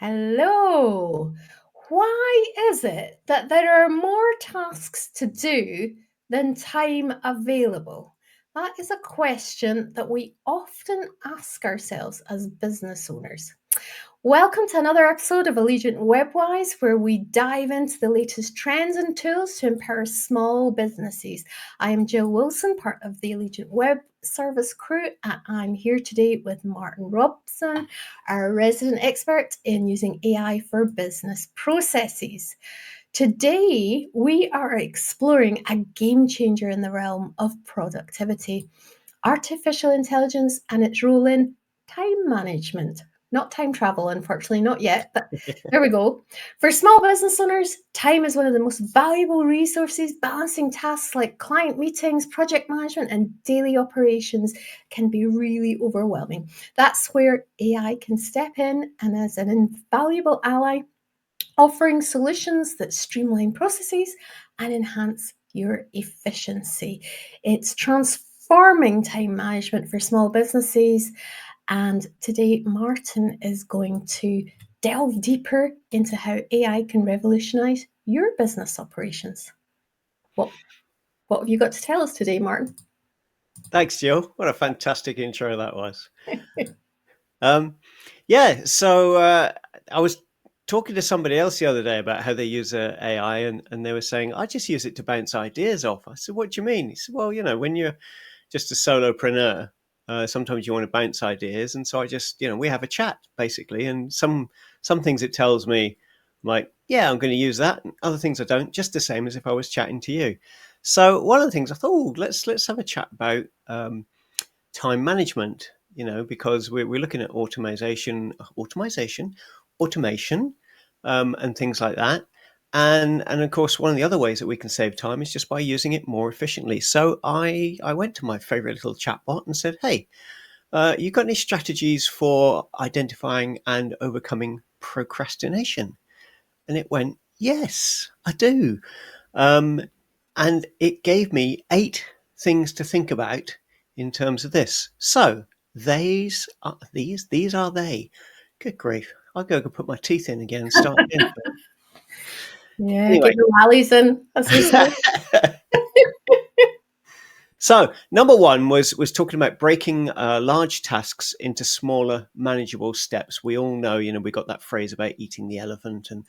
Hello. Why is it that there are more tasks to do than time available? That is a question that we often ask ourselves as business owners. Welcome to another episode of Allegiant Webwise, where we dive into the latest trends and tools to empower small businesses. I am Gill Wilson, part of the Allegiant Web Service crew, and I'm here today with Martin Robson, our resident expert in using AI for business processes. Today, we are exploring a game changer in the realm of productivity: artificial intelligence and its role in time management. Not time travel, unfortunately, not yet, but there we go. For small business owners, time is one of the most valuable resources. Balancing tasks like client meetings, project management, and daily operations can be really overwhelming. That's where AI can step in and as an invaluable ally, offering solutions that streamline processes and enhance your efficiency. It's transforming time management for small businesses. And today, Martin is going to delve deeper into how AI can revolutionize your business operations. What have you got to tell us today, Martin? Thanks, Jill. What a fantastic intro that was. So I was talking to somebody else the other day about how they use AI, and they were saying, I just use it to bounce ideas off. I said, what do you mean? He said, well, when you're just a solopreneur, sometimes you want to bounce ideas. And so I just, we have a chat basically. And some things it tells me, I'm like, yeah, I'm going to use that. And other things I don't, just the same as if I was chatting to you. So one of the things I thought, let's have a chat about time management, because we're looking at automation, and things like that. And of course, one of the other ways that we can save time is just by using it more efficiently. So I went to my favorite little chatbot and said, hey, you got any strategies for identifying and overcoming procrastination? And it went, yes, I do. And it gave me 8 things to think about in terms of this. So these are they. Good grief. I'll go put my teeth in again and start again. Yeah, Anyway. get your rallies in, as we say. So number 1 was talking about breaking large tasks into smaller, manageable steps. We all know, we got that phrase about eating the elephant, and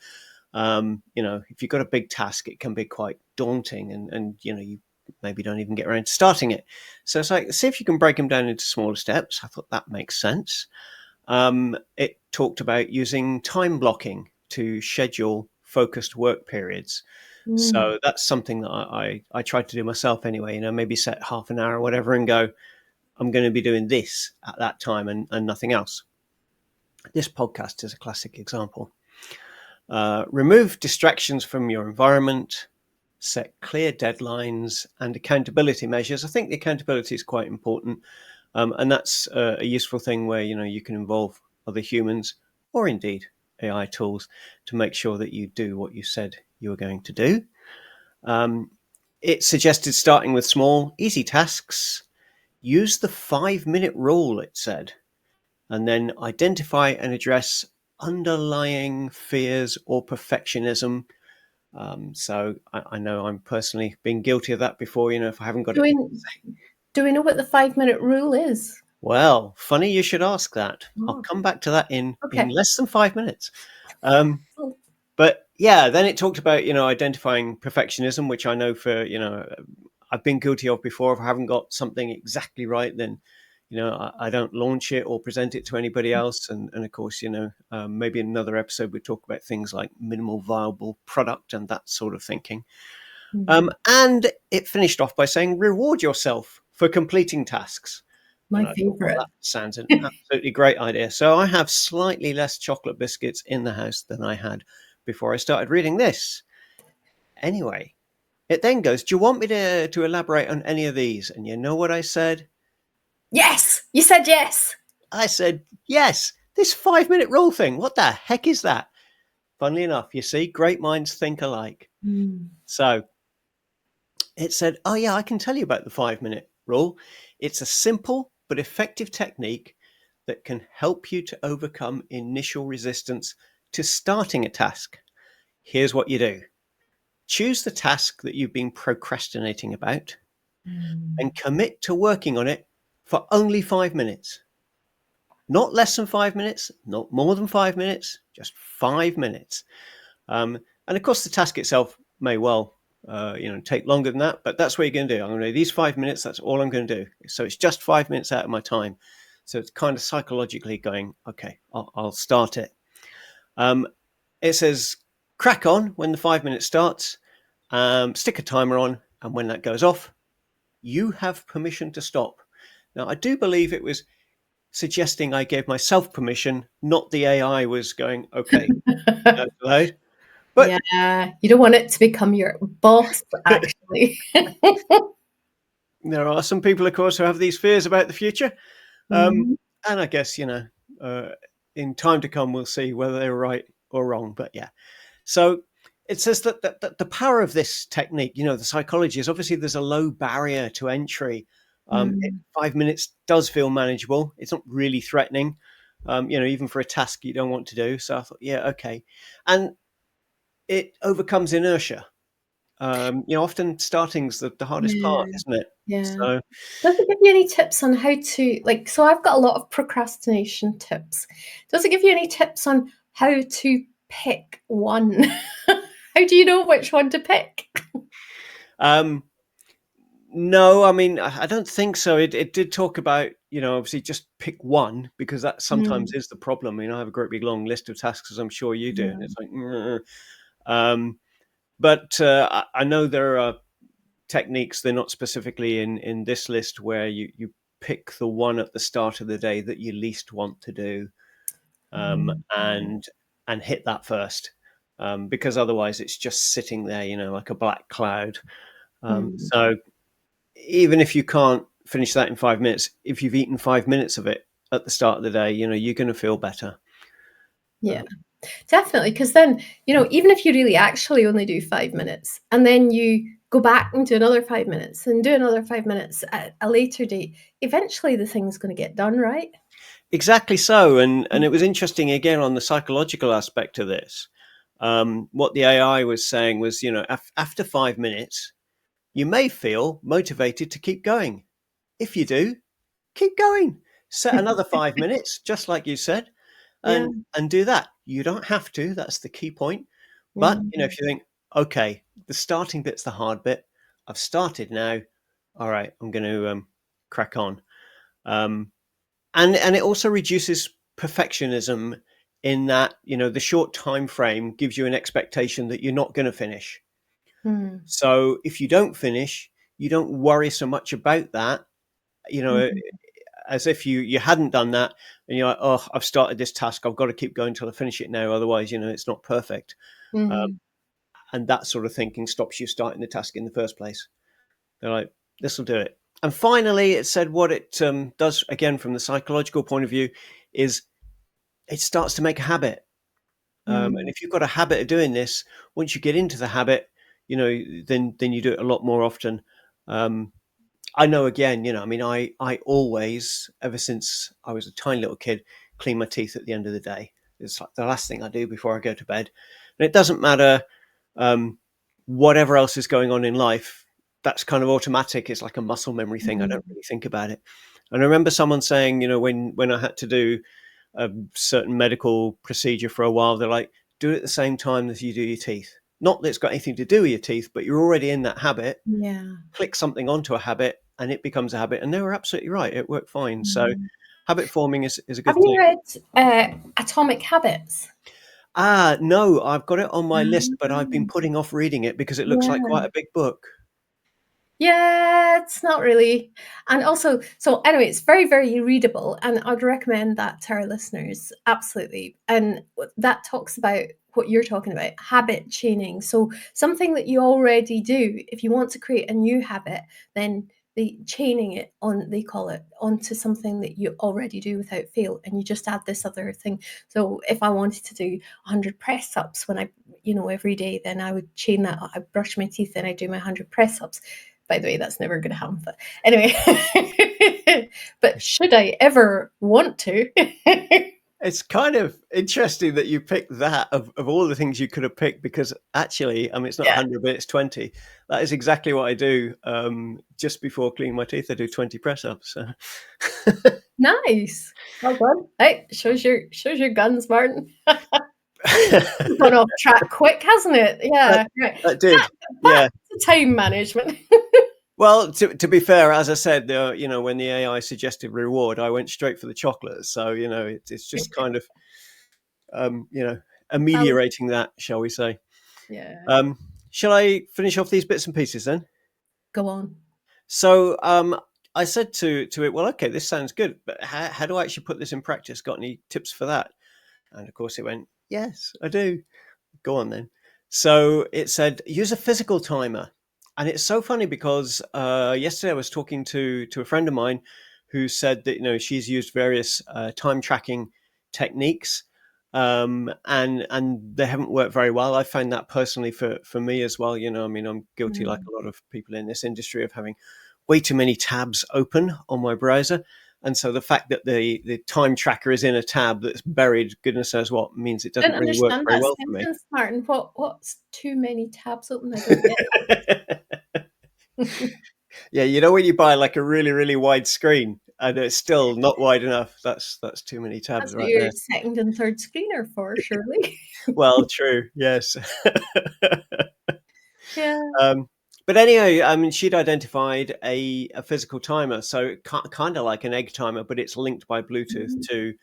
if you've got a big task, it can be quite daunting, and you maybe don't even get around to starting it. So it's like, see if you can break them down into smaller steps. I thought that makes sense. It talked about using time blocking to schedule focused work periods. So that's something that I tried to do myself anyway, maybe set half an hour or whatever and go, I'm going to be doing this at that time and nothing else. This podcast is a classic example. Remove distractions from your environment, set clear deadlines and accountability measures. I think the accountability is quite important. And that's a useful thing where, you can involve other humans or indeed AI tools to make sure that you do what you said you were going to do. It suggested starting with small, easy tasks. Use the 5-minute rule, it said, and then identify and address underlying fears or perfectionism. So I know I'm personally been guilty of that before, if I haven't got it. Do we know what the 5-minute rule is? Well, funny you should ask that. I'll come back to that in less than 5 minutes. But yeah, then it talked about, identifying perfectionism, which I know for, I've been guilty of before. If I haven't got something exactly right, then, I don't launch it or present it to anybody else. And of course, maybe in another episode, we talk about things like minimal viable product and that sort of thinking. And it finished off by saying, reward yourself for completing tasks. My favorite. That sounds an absolutely great idea. So I have slightly less chocolate biscuits in the house than I had before I started reading this. Anyway, it then goes, do you want me to elaborate on any of these? And you know what I said? Yes, you said yes. I said, yes, this 5-minute rule thing. What the heck is that? Funnily enough, you see, great minds think alike. So it said, oh yeah, I can tell you about the 5-minute rule. It's a simple but effective technique that can help you to overcome initial resistance to starting a task, here's what you do. Choose the task that you've been procrastinating about Mm. and commit to working on it for only 5 minutes. Not less than 5 minutes, not more than 5 minutes, just 5 minutes. And of course, the task itself may well, take longer than that, but that's what you're going to do. I'm going to do these 5 minutes. That's all I'm going to do. So it's just 5 minutes out of my time. So it's kind of psychologically going, okay, I'll start it. It says crack on when the 5 minutes starts. Stick a timer on, and when that goes off, you have permission to stop. Now, I do believe it was suggesting I gave myself permission, not the AI was going, okay, that's allowed. But Yeah, you don't want it to become your boss, actually. there are some people, of course, who have these fears about the future. Um, Mhm. and I guess, uh, in time to come, we'll see whether they were right or wrong. But yeah. So it says that the power of this technique, the psychology is obviously there's a low barrier to entry. Mm. 5 minutes does feel manageable. It's not really threatening, even for a task you don't want to do. So I thought, yeah, okay. And it overcomes inertia. Often starting's the hardest part, Yeah, isn't it? yeah. So Does it give you any tips on how to like, so I've got a lot of procrastination tips. Does it give you any tips on how to pick one? How do you know which one to pick? um, no, I mean, I don't think so. It did talk about, obviously just pick one because that sometimes Mm, is the problem. I have a great big long list of tasks, as I'm sure you do. And yeah. it's like, "Mm." um, but I know there are techniques. They're not specifically in this list where you pick the one at the start of the day that you least want to do, Mm, and hit that first, because otherwise it's just sitting there, like a black cloud. mm, So even if you can't finish that in 5 minutes, if you've eaten 5 minutes of it at the start of the day, you're going to feel better. yeah. Um, Definitely, because then, even if you really actually only do 5 minutes and then you go back and do another 5 minutes and do another 5 minutes at a later date, eventually the thing's gonna get done, right? exactly so, and it was interesting again on the psychological aspect of this. What the AI was saying was, after 5 minutes, you may feel motivated to keep going. If you do, keep going. Set another 5 minutes, just like you said, Yeah. and do that. You don't have to. That's the key point. But Mhm. if you think, okay, the starting bit's the hard bit. I've started now. All right, I'm going to crack on. Um, and it also reduces perfectionism in that the short time frame gives you an expectation that you're not going to finish. Mm. So if you don't finish, you don't worry so much about that. You know, Mhm. as if you hadn't done that, and you're like, oh, I've started this task, I've got to keep going till I finish it now, otherwise, it's not perfect. Um, Mhm. and that sort of thinking stops you starting the task in the first place. They're like, this will do it. And finally, it said what it does again from the psychological point of view is it starts to make a habit. And Mm. if you've got a habit of doing this, once you get into the habit, then you do it a lot more often. Um, I know again, I mean, I always, ever since I was a tiny little kid, clean my teeth at the end of the day. It's like the last thing I do before I go to bed. And it doesn't matter um, whatever else is going on in life. That's kind of automatic. It's like a muscle memory thing. I Mhm. don't really think about it. And I remember someone saying, when I had to do a certain medical procedure for a while, they're like, do it at the same time as you do your teeth. Not that it's got anything to do with your teeth, but you're already in that habit. Yeah. Click something onto a habit and it becomes a habit. And they were absolutely right. It worked fine. So Mhm. habit forming is a Have good you thing. read, Atomic Habits? No, I've got it on my list, but I've been Ah, putting off reading it because it looks like yeah. quite a big book. Yeah, it's not really. And also, so anyway, it's very, very readable, and I'd recommend that to our listeners. Absolutely. And that talks about what you're talking about, habit chaining. So something that you already do, if you want to create a new habit, then the chaining it on, they call it, onto something that you already do without fail, and you just add this other thing. So if I wanted to do 100 press ups when I, every day, then I would chain that. I brush my teeth, then I do my 100 press ups. By the way, that's never going to happen. But anyway, but should I ever want to? It's kind of interesting that you picked that of all the things you could have picked, because actually, I mean, it's not Yeah. 100, but it's 20. That is exactly what I do. Just before cleaning my teeth, I do 20 press ups. So. Nice. Well done. Hey, shows your guns, Martin. It's gone off track quick, hasn't it? that, Yeah, right. that did. Back Yeah. to time management. Well, to be fair, as I said, when the AI suggested reward, I went straight for the chocolate. So, it's just kind of, um, you know, Well, ameliorating that, shall we say. yeah. Um, shall I finish off these bits and pieces then? Go on. So I said to it, well, okay, this sounds good, but how do I actually put this in practice? Got any tips for that? And of course, it went, yes, I do. Go on then. So it said, use a physical timer. And it's so funny because yesterday I was talking to a friend of mine who said that she's used various time tracking techniques, and they haven't worked very well. I found that personally for me as well. I mean, I'm guilty, like Mm. a lot of people in this industry, of having way too many tabs open on my browser. And so the fact that the time tracker is in a tab that's buried, goodness knows what, means it doesn't Don't really work understand very that well for me. sentence, Martin. What's too many tabs open? I don't get it. Yeah, when you buy like a really, really wide screen and it's still not wide enough, that's too many tabs That's what right your there. second and third screen are for, surely. Well, true, yes. Yeah. um, but anyway, I mean, she'd identified a physical timer, so kind of like an egg timer, but it's linked by Bluetooth Mhm.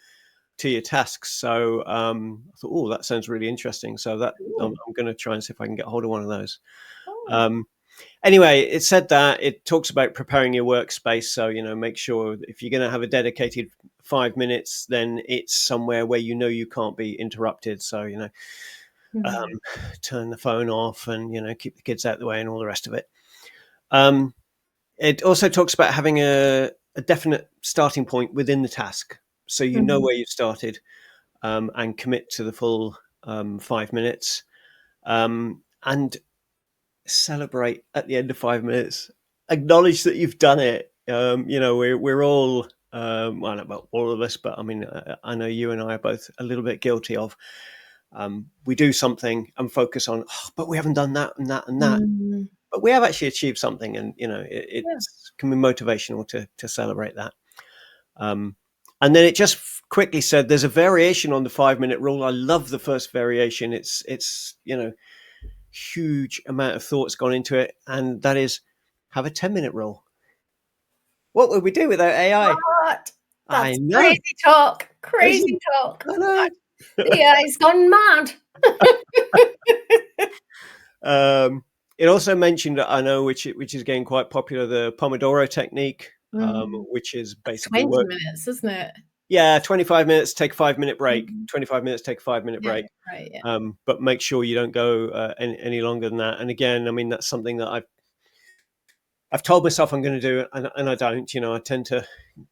to your tasks. So I thought, oh, that sounds really interesting. So that Cool. I'm going to try and see if I can get hold of one of those. Oh. Um, Anyway, it said that it talks about preparing your workspace. So, make sure if you're going to have a dedicated 5 minutes, then it's somewhere where you can't be interrupted. So, Mhm. um, turn the phone off and, keep the kids out of the way and all the rest of it. Um, it also talks about having a definite starting point within the task. So, Mhm. where you started, and commit to the full 5 minutes. And celebrate at the end of 5 minutes. Acknowledge that you've done it. We're all well, not about all of us, but I mean, I know you and I are both a little bit guilty of. We do something and focus on, oh, but we haven't done that and that and that. Mm. But we have actually achieved something, and it Yeah. can be motivational to celebrate that. Um, and then it just quickly said, "There's a variation on the 5 minute rule." I love the first variation. It's huge amount of thoughts gone into it, and that is have a 10-minute rule. What would we do without AI? What? I That's know. crazy talk. Crazy. Crazy talk. I know. The AI's gone mad. It also mentioned, I know, which is getting quite popular, the Pomodoro technique, Mm. which is That's basically 20 work. minutes, isn't it? Yeah, 25 minutes, take a 5 minute break. Mhm. 25 minutes, take a 5 minute Yeah, break. right, yeah. But make sure you don't go any longer than that. And again, I mean, that's something that I've told myself I'm going to do, and I don't. I tend to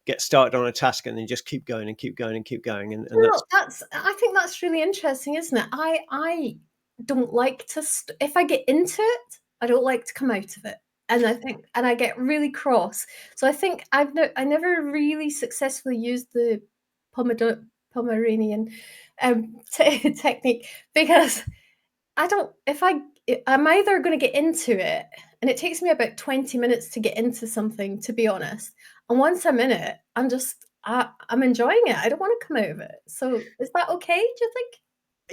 get started on a task and then just keep going and keep going and keep going, and No, that's I think that's really interesting, isn't it? I don't like to if I get into it, I don't like to come out of it. And I get really cross. So I think I never really successfully used the Pomeranian technique because I don't if I'm either gonna get into it, and it takes me about 20 minutes to get into something, to be honest, and once I'm in it, I'm enjoying it, I don't wanna come out of it. So, is that okay, do you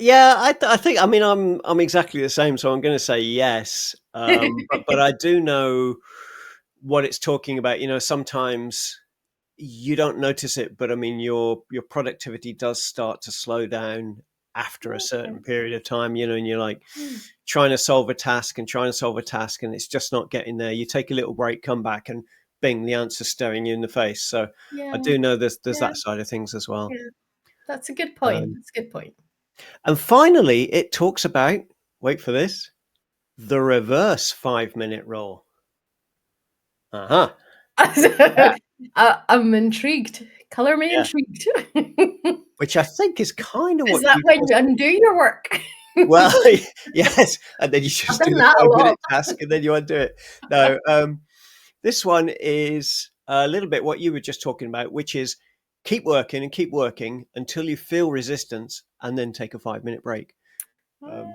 yeah. I think, I mean, I'm exactly the same, so I'm going to say yes. But think? I do know what it's talking about. Sometimes you don't notice it, but I mean, your productivity does start to slow down after a certain Okay. period of time. And you're like Mm. trying to solve a task and trying to solve a task, and it's just not getting there. You take a little break, come back, and bing, the answer's staring you in the face. So I Yeah, do know there's yeah, that side of things as well. yeah. That's a good point, Um, that's a good point. and finally, it talks about, wait for this, the reverse 5 minute rule. Uh-huh. Yeah. I'm intrigued. Color me Yeah. intrigued. Which I think is kind of Is what that you when just, you undo your work? well, yes. And then you I've just do done the that a 5 minute lot. task and then you undo it. No, this one is a little bit what you were just talking about, which is keep working and keep working until you feel resistance, and then take a 5-minute break. So,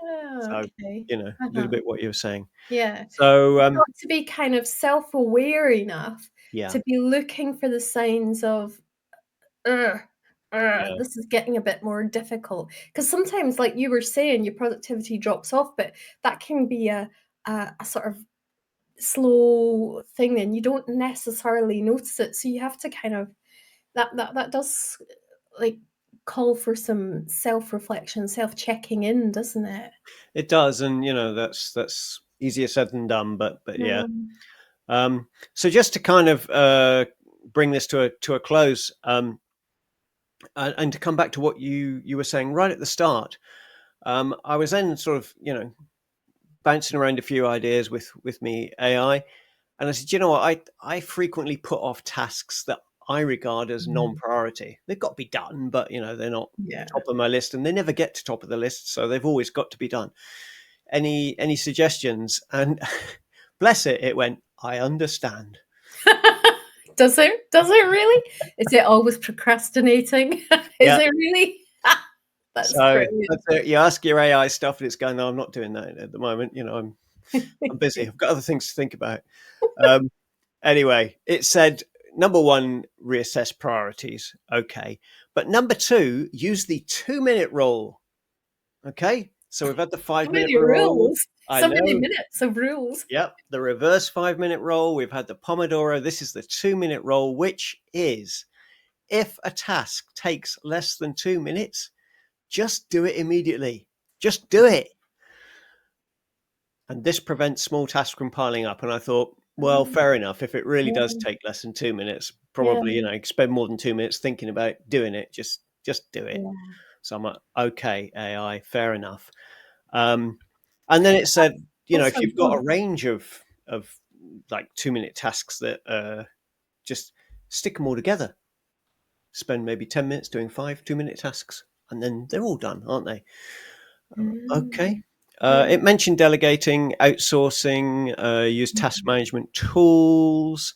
Okay. a little Uh-huh. bit what you were saying. Yeah. So, You've got to be kind of self-aware enough yeah, to be looking for the signs of, "Ugh, yeah, this is getting a bit more difficult." Because sometimes, like you were saying, your productivity drops off, but that can be a sort of slow thing, and you don't necessarily notice it, so you have to kind of that does, like, call for some self-reflection, self-checking in, doesn't it? it does, and that's easier said than done. But yeah. Mm. So just to kind of bring this to a close, and to come back to what you were saying right at the start, I was then sort of bouncing around a few ideas with me AI, and I said, you know what, I frequently put off tasks that I regard as Mm. non-priority. They've got to be done, but they're not Yeah. top of my list, and they never get to top of the list, so they've always got to be done. Any suggestions? And bless it, it went, I understand. Does it? Does it really? Is it always procrastinating? Is Yeah. it really? That's So brilliant. that's it. You ask your AI stuff, and it's going, "No, I'm not doing that at the moment. I'm busy. I've got other things to think about." Um, anyway, it said number one, reassess priorities. Okay, but number two, use the 2-minute rule. Okay, so we've had the So 5-minute many rule. rules, I so many know. minutes of rules. Yep, the reverse 5-minute rule. We've had the Pomodoro. This is the 2-minute rule, which is if a task takes less than 2 minutes, just do it immediately. Just do it. And this prevents small tasks from piling up. And I thought, well, Mm, fair enough. If it really does yeah, take less than 2 minutes, yeah, probably, spend more than 2 minutes thinking about doing it. Just do it. yeah. So I'm like, okay, AI, fair enough. Um, and then it said, Oh, if sorry, you've go got on. a range of like 2-minute tasks that just stick them all together, spend maybe 10 minutes doing 5 2-minute tasks, and then they're all done, aren't they? Okay. Mm, yeah. It mentioned delegating, outsourcing, use task management tools,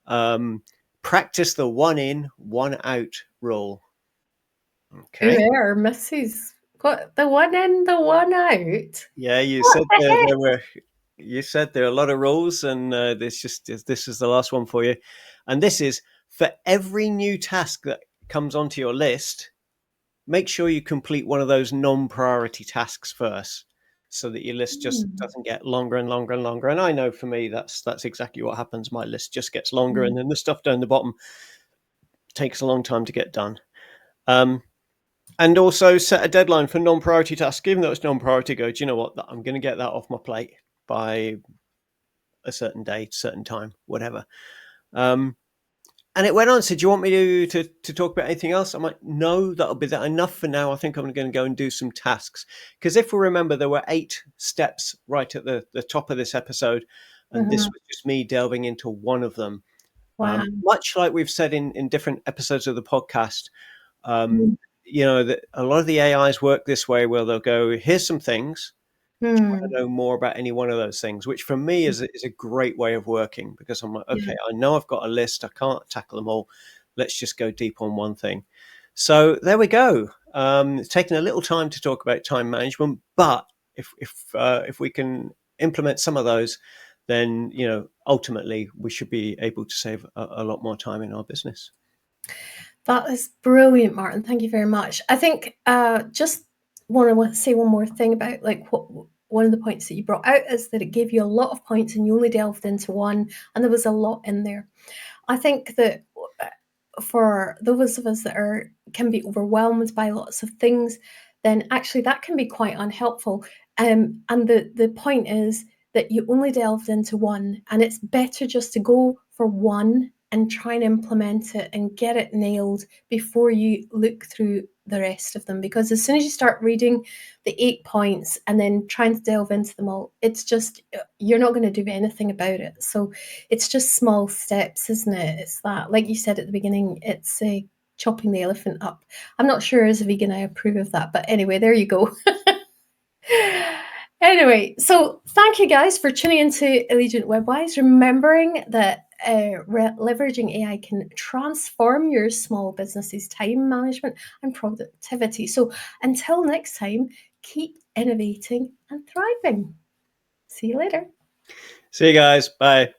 um, practice the one in, one out rule. Who Okay. are Mrs. What, the one in, the one out? Yeah, you What said the there, heck? there were. You said there are a lot of rules, and this is the last one for you. And this is for every new task that comes onto your list. Make sure you complete one of those non-priority tasks first, so that your list just Mm, doesn't get longer and longer and longer. And I know for me that's exactly what happens. My list just gets longer, mm, and then the stuff down the bottom takes a long time to get done. Um, and also set a deadline for non-priority tasks, even though it's non-priority. Go, do you know what? I'm going to get that off my plate by a certain date, certain time, whatever. Um, And it went on. Said, "Do you want me to talk about anything else?" I'm like, "No, that'll be that enough for now. I think I'm going to go and do some tasks." Because if we remember, there were 8 steps right at the top of this episode, and this mhm. was just me delving into one of them. Wow. Much like we've said in different episodes of the podcast, um, Mm, that a lot of the AIs work this way, where they'll go, "Here's some things. mm, Know more about any one of those things," which for me is a great way of working, because I'm like, yeah. okay, I know I've got a list. I can't tackle them all. Let's just go deep on one thing. So there we go. It's taken a little time to talk about time management, but if we can implement some of those, then ultimately we should be able to save a lot more time in our business. That is brilliant, Martin. Thank you very much. I think just want to say one more thing about like what one of the points that you brought out is that it gave you a lot of points and you only delved into one, and there was a lot in there. I think that for those of us that are can be overwhelmed by lots of things, then actually that can be quite unhelpful. And the point is that you only delved into one, and it's better just to go for one and try and implement it and get it nailed before you look through the rest of them. Because as soon as you start reading the 8 points and then trying to delve into them all, it's just you're not going to do anything about it. So it's just small steps, isn't it? It's that, like you said at the beginning, it's chopping the elephant up. I'm not sure as a vegan I approve of that, but anyway, there you go. Anyway, so thank you guys for tuning into Allegiant Webwise. Remembering that leveraging AI can transform your small business's time management and productivity. So until next time, keep innovating and thriving. See you later. See you guys. Bye.